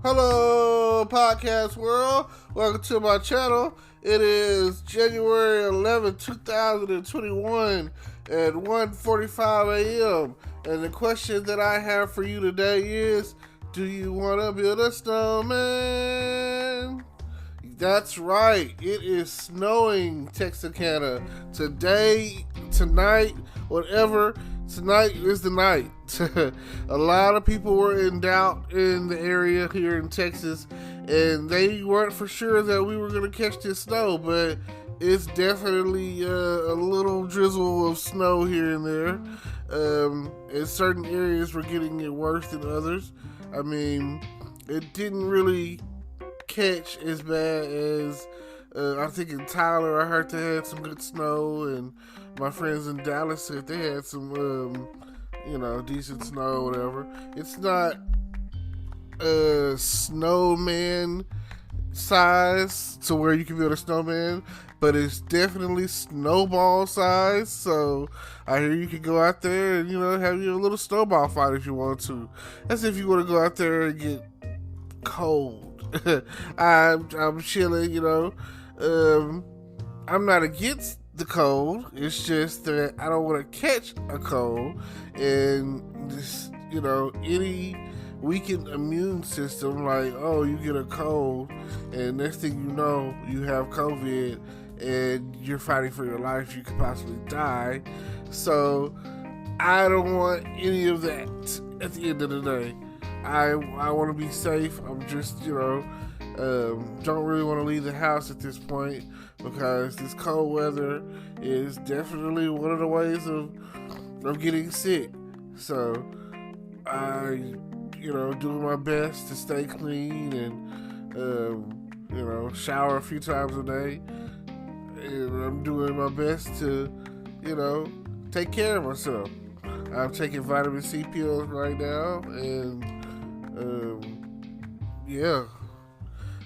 Hello, podcast world. Welcome to my channel. It is January 11th, 2021 at 1:45 a.m. And the question that I have for you today is, do you want to build a snowman? That's right. It is snowing Texarkana today, tonight, whatever. Tonight is the night. A lot of people were in doubt in the area here in Texas, and they weren't for sure that we were going to catch this snow, but it's definitely a little drizzle of snow here and there. In certain areas, we're getting it worse than others. I mean, it didn't really catch as bad as I think in Tyler. I heard they had some good snow, and my friends in Dallas said they had some decent snow or whatever. It's not snowman size to where you can build a snowman, but it's definitely snowball size. So I hear you can go out there and have your little snowball fight if you want to. That's if you want to go out there and get cold. I'm chilling, I'm not against the cold. It's just that I don't want to catch a cold, and just any weakened immune system, like, oh, you get a cold and next thing you know you have COVID and you're fighting for your life, you could possibly die. So I don't want any of that at the end of the day. I want to be safe. I'm just, don't really want to leave the house at this point because this cold weather is definitely one of the ways of getting sick. So I, doing my best to stay clean and, shower a few times a day. And I'm doing my best to, take care of myself. I'm taking vitamin C pills right now, and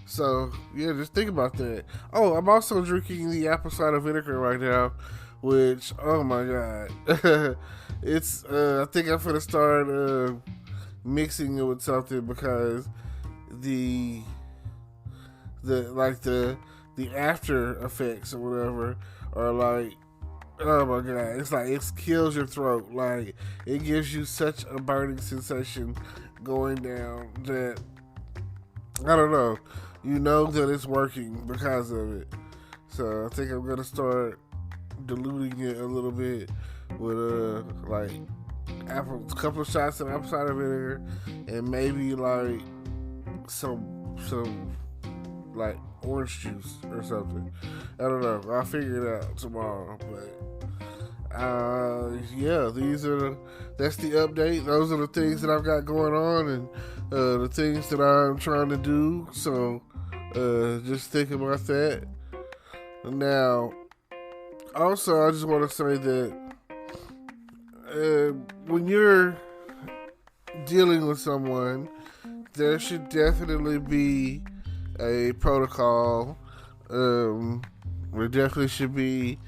So just think about that. Oh, I'm also drinking the apple cider vinegar right now, which, oh my god, it's I think I'm gonna start mixing it with something because the after effects or whatever are like, oh my god, it's like it kills your throat. Like, it gives you such a burning sensation going down that I don't know. You know that it's working because of it. So I think I'm gonna start diluting it a little bit with a couple of shots of apple cider vinegar and maybe like some like orange juice or something. I don't know. I'll figure it out tomorrow. But that's the update. Those are the things that I've got going on and the things that I'm trying to do. So just think about that. Now, also, I just want to say that when you're dealing with someone, there should definitely be a protocol. There definitely should be,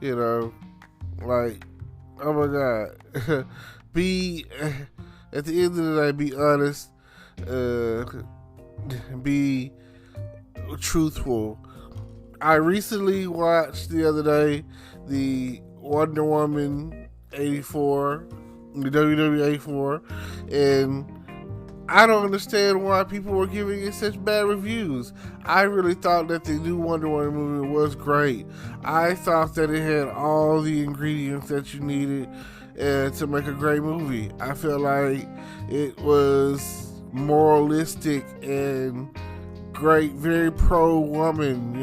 like, oh my god, be at the end of the day, be honest, be truthful. I recently watched the other day the Wonder Woman 84, the WW84, and I don't understand why people were giving it such bad reviews. I really thought that the new Wonder Woman movie was great. I thought that it had all the ingredients that you needed to make a great movie. I feel like it was moralistic and great, very pro-woman,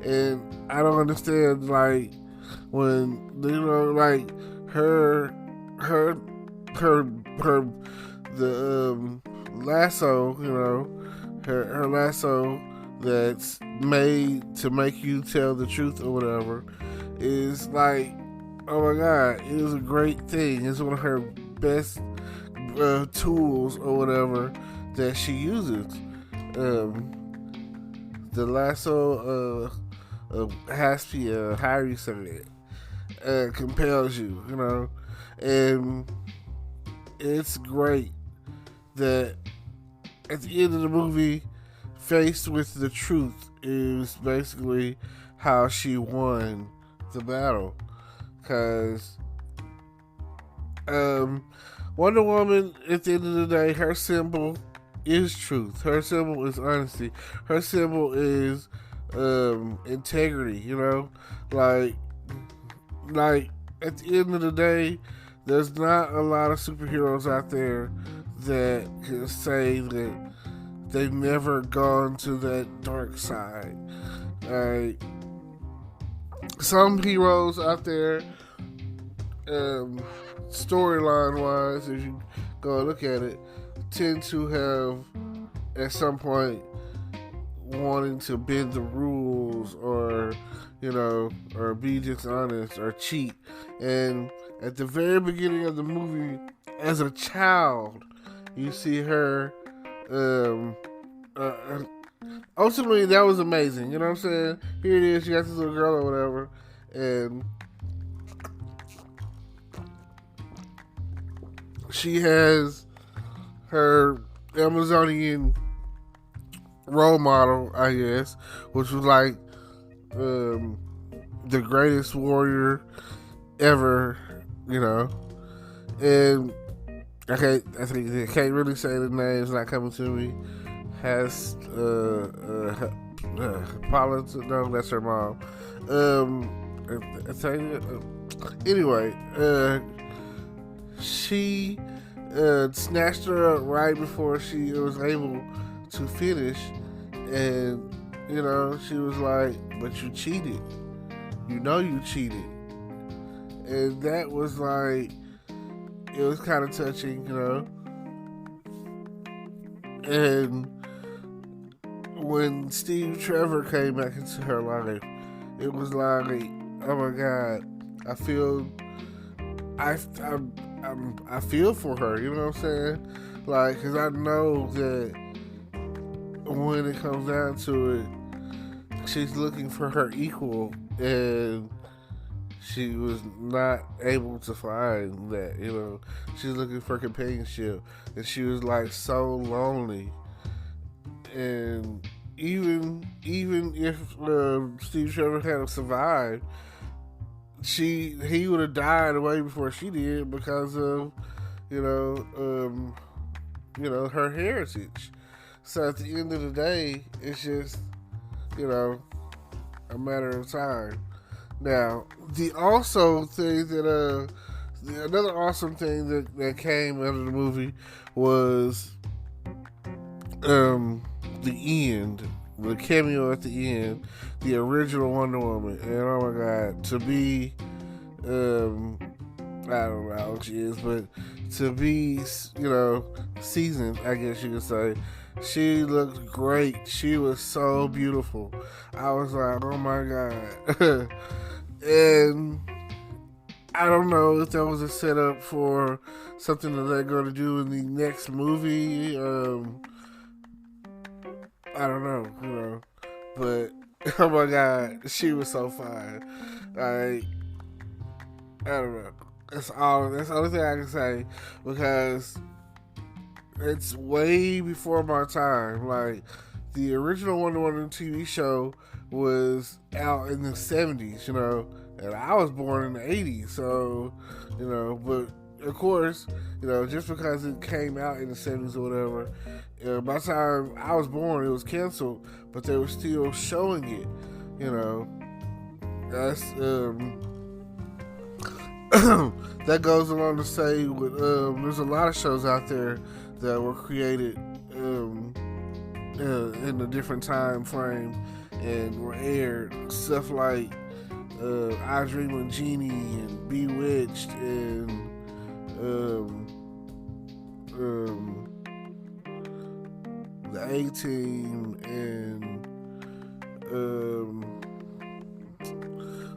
and I don't understand, like, when, like, the lasso, her lasso that's made to make you tell the truth or whatever is like, oh my god, it is a great thing. It's one of her best tools or whatever that she uses. The lasso has to be how you say it, compels you, and it's great that at the end of the movie, faced with the truth, is basically how she won the battle. Because Wonder Woman, at the end of the day, her symbol is truth. Her symbol is honesty. Her symbol is integrity. You know, like at the end of the day, there's not a lot of superheroes out there that can say that they've never gone to that dark side. Like, some heroes out there, storyline wise, if you go look at it, tend to have at some point wanting to bend the rules, or or be dishonest or cheat. And at the very beginning of the movie, as a child, you see her. Ultimately, that was amazing. You know what I'm saying? Here it is. You got this little girl or whatever, and she has her Amazonian role model, I guess, which was like the greatest warrior ever, and I can't really say the name. It's not coming to me. Has Paula? No, that's her mom. Anyway, she snatched her up right before she was able to finish, and she was like, "But you cheated. You cheated," and that was like, it was kind of touching, and when Steve Trevor came back into her life, it was like, oh my God, I feel for her, you know what I'm saying? Like, because I know that when it comes down to it, she's looking for her equal, and she was not able to find that, She's looking for companionship, and she was like so lonely. And even if Steve Trevor had survived, he would have died way before she did, because of her heritage. So at the end of the day, it's just a matter of time. Now, another awesome thing that came out of the movie was the end, the cameo at the end, the original Wonder Woman. And oh my God, to be I don't know how she is, but to be seasoned, I guess you could say, she looked great. She was so beautiful. I was like, oh my God. And I don't know if that was a setup for something that they're going to do in the next movie. I don't know, but oh my God, she was so fine. Like, I don't know. That's the only thing I can say, because it's way before my time. Like, the original Wonder Woman TV show was out in the 70s, and I was born in the 80s, so, but of course, just because it came out in the 70s or whatever, by the time I was born, it was canceled, but they were still showing it, That's, that goes along to say, with, there's a lot of shows out there that were created in a different time frame and were aired. Stuff like I Dream of Jeannie and Bewitched and the A-Team and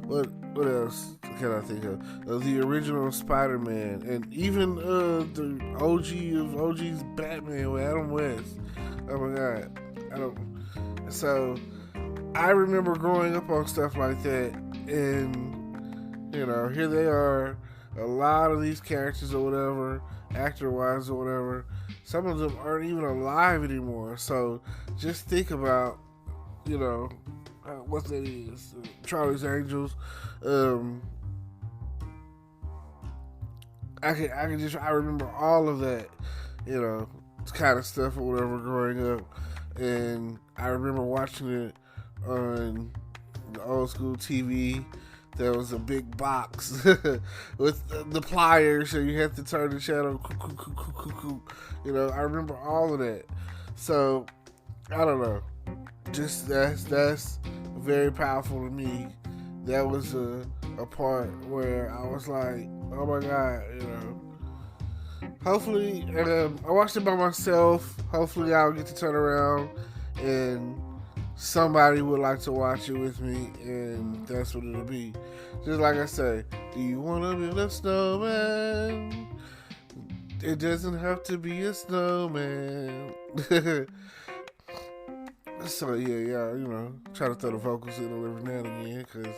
what else can I think of? The original Spider-Man, and even the OG of OG's Batman with Adam West. Oh my God, So I remember growing up on stuff like that, and here they are, a lot of these characters or whatever, actor-wise or whatever, some of them aren't even alive anymore. So just think about, what that is. Charlie's Angels. I remember all of that, kind of stuff or whatever growing up. And I remember watching it on the old school TV. There was a big box with the pliers, so you had to turn the channel. I remember all of that. So I don't know. Just that's very powerful to me. That was a part where I was like, oh my God, Hopefully, I watched it by myself. Hopefully, I'll get to turn around and somebody would like to watch it with me, and that's what it'll be. Just like I say, do you want to build a snowman? It doesn't have to be a snowman. So yeah, try to throw the vocals in every now and again, because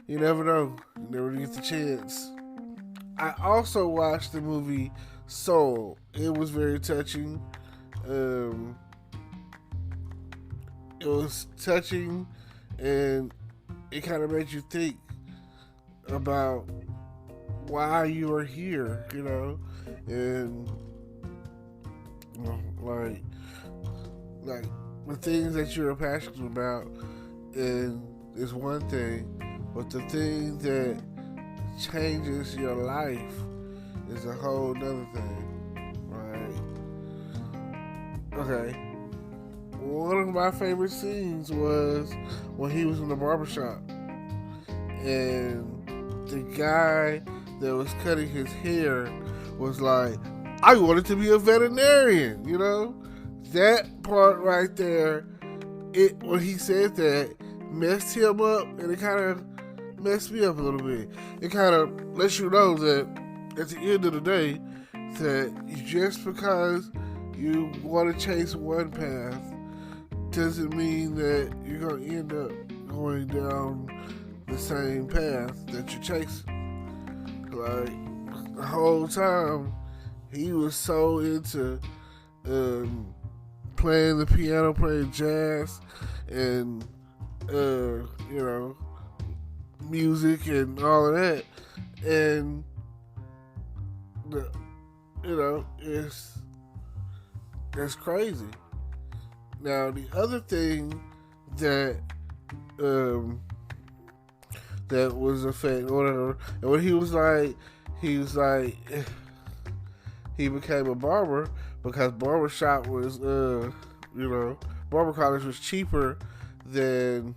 you never know. You never get the chance. I also watched the movie Soul. It was very touching. It was touching, and it kind of made you think about why you are here, and like the things that you're passionate about, and is one thing, but the thing that changes your life is a whole nother thing, right? Okay. One of my favorite scenes was when he was in the barbershop and the guy that was cutting his hair was like, I wanted to be a veterinarian, That part right there, when he said that, messed him up, and it kind of messed me up a little bit. It kind of lets you know that at the end of the day, that just because you want to chase one path doesn't mean that you're going to end up going down the same path that you're chasing. Like, the whole time, he was so into playing the piano, playing jazz, and, music and all of that. And, it's crazy. Now, the other thing that that was a fact, whatever, and when he was like, he became a barber because barbershop was, barber college was cheaper than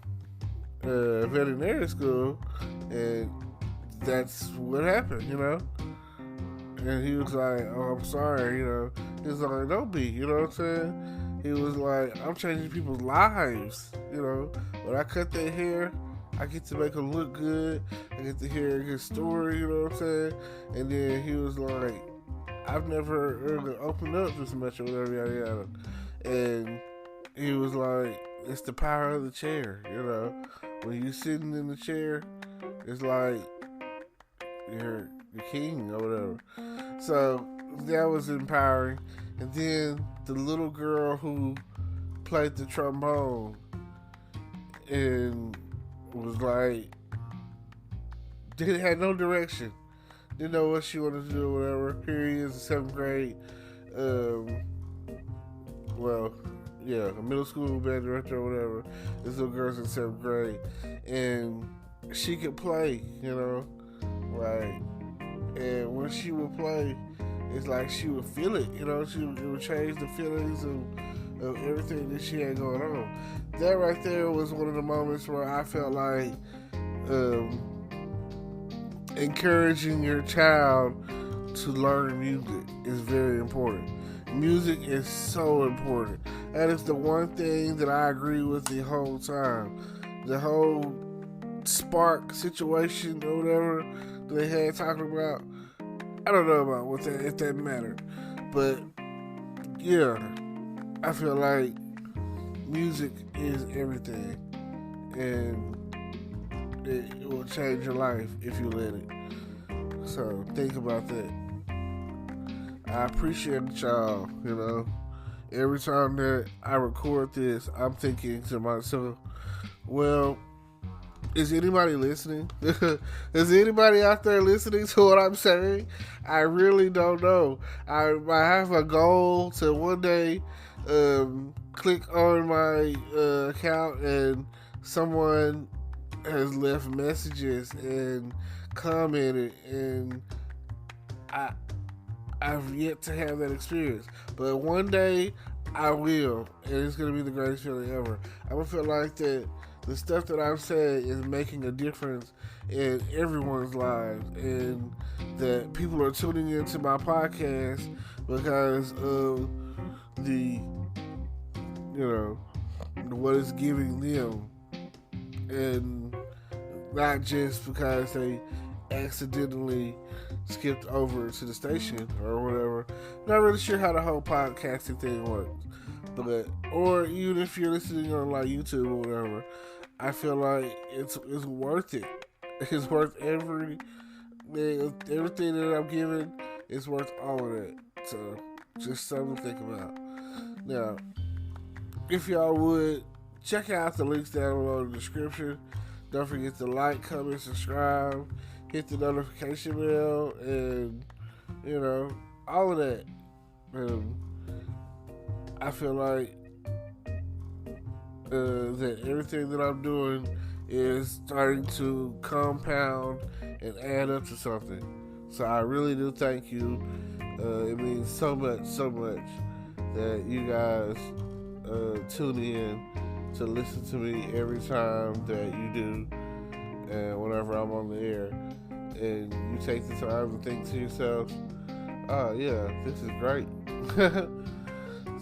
veterinary school, and that's what happened, And he was like, oh, I'm sorry, He was like, don't be, you know what I'm saying? He was like, I'm changing people's lives, When I cut their hair, I get to make them look good. I get to hear a good story, you know what I'm saying? And then he was like, I've never really opened up this much or whatever, yada yada. And he was like, it's the power of the chair, When you're sitting in the chair, it's like you're the king or whatever. So that was empowering. And then the little girl who played the trombone and was like, had no direction, didn't know what she wanted to do or whatever. Here he is in 7th grade. A middle school band director or whatever. This little girl's in 7th grade, and she could play, right? And when she would play, it's like she would feel it, it would change the feelings of everything that she had going on. That right there was one of the moments where I felt like encouraging your child to learn music is very important. Music is so important. That is the one thing that I agree with the whole time. The whole spark situation or whatever they had talking about, I don't know about what that, if that mattered. But yeah, I feel like music is everything, and it will change your life if you let it. So think about that. I appreciate y'all, you know. Every time that I record this, I'm thinking to myself, well, is anybody listening? Is anybody out there listening to what I'm saying? I really don't know. I have a goal to one day click on my account and someone has left messages and commented, and I've yet to have that experience. But one day I will, and it's going to be the greatest feeling ever. I'm going to feel like that the stuff that I'm saying is making a difference in everyone's lives, and that people are tuning into my podcast because of the, you know, what it's giving them, and not just because they accidentally skipped over to the station or whatever. Not really sure how the whole podcasting thing works, but or even if you're listening on like YouTube or whatever, I feel like it's worth it. It's worth everything that I'm giving. It's worth all of that. So just something to think about. Now, if y'all would check out the links down below in the description. Don't forget to like, comment, subscribe, hit the notification bell, and you know, all of that. I feel like that everything that I'm doing is starting to compound and add up to something. So I really do thank you. It means so much that you guys tune in to listen to me every time that you do, and whenever I'm on the air, and you take the time to think to yourself, oh yeah, this is great.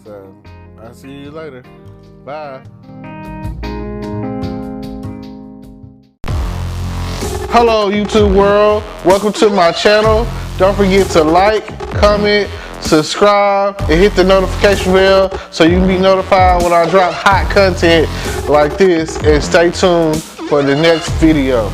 So I'll see you later. Bye. Hello YouTube world, welcome to my channel. Don't forget to like, comment, subscribe, and hit the notification bell so you can be notified when I drop hot content like this, and stay tuned for the next video.